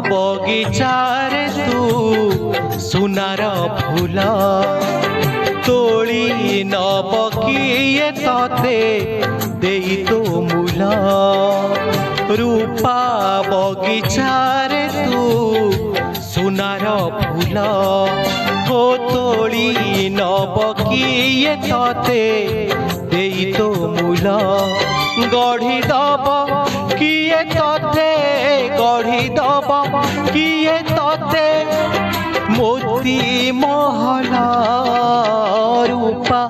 ବଗିଚାରେ ତୁ ସୁନାର ଫୁଲ ତୋଳି ନବ କିଏ ତତେ ଦେଇ ତୋ ମୂଲ ରୂପା ବଗିଚାରେ ତୁ ସୁନାର ଫୁଲ ହୋ ତୋଳି ନବ କିଏ ତତେ ଦେଇ ତୋ ମୂଲ ଗଢ଼ି ଦବ କିଏ ତତେ ଗଢ଼ି ଦବ କିଏ ତତେ ମୋତି ମହଲ ରୂପା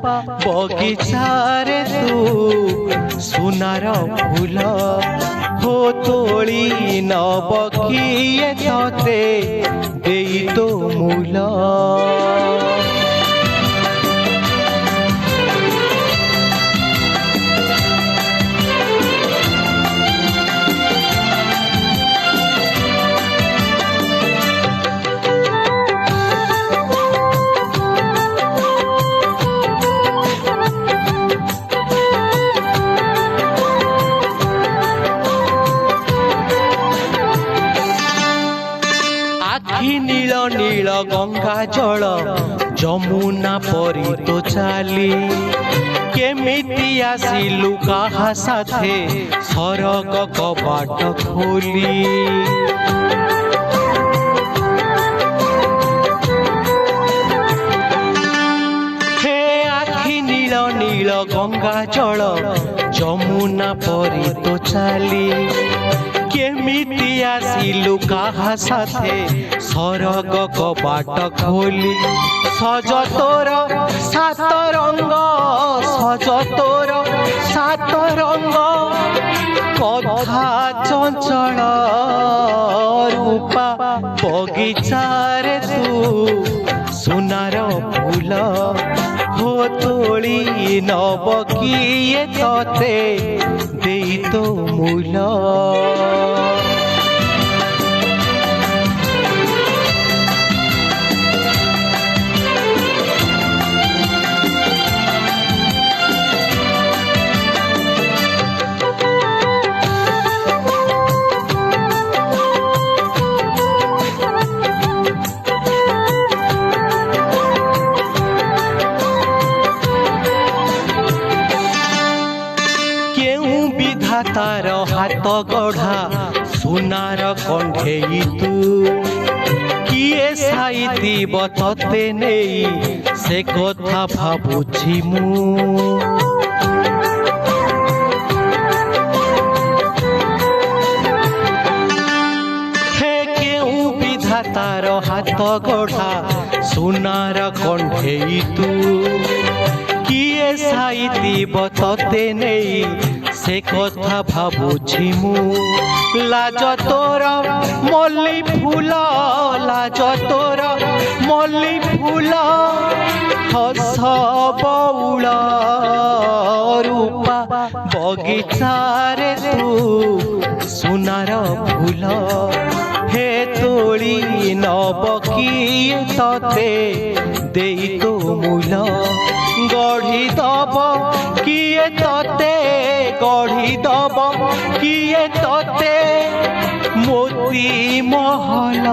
ବଗିଚାରେ ତୁ ସୁନାର ଫୁଲ ହୋ ତୋଳି ନବ କିଏ ତତେ ଦେଇ ତୋ ମୂଲ নীল নীল গঙ্গা জল যমুনা পরি তো চালি কেমিতি আসিলু কাহা সাথে সরগ কবাট খোলি হে আখি নীল নীল গঙ্গা জল যমুনা পরি তো চালি কেমিতি আসিলু কাহা সাথে সরগ কবাট খোলি সজ তোর সাত রঙ্গ সজ তোর সাত রঙ্গ কথা চঞ্চল রূপা বগিচারে তু সোনার ফুল হো তোଳି নব কিয়ে ততে দেই তো মূল তার হাত গঢ়া সোনার কণ্ঠেই তু কিয়ে সাইতিব ততে নেই সে কথা ভাবুছি মু হে কেউ বিধাতার হাত গঢ়া সোনার কণ্ঠেই তু কিয়ে সাইতিব ততে নেই সে কথা ভাবুছি মু লাজ তোর মল্লি ফুল লাজ তোর মল্লি ফুল হস বউল রূপা বগিচারে তু সোনার ফুল হে তোଳି নব কিয়ে ততে দেই তো মূল গঢ়ি দব কিয়ে ততে গঢ়ি দব কিয়ে ততে মোতি মহল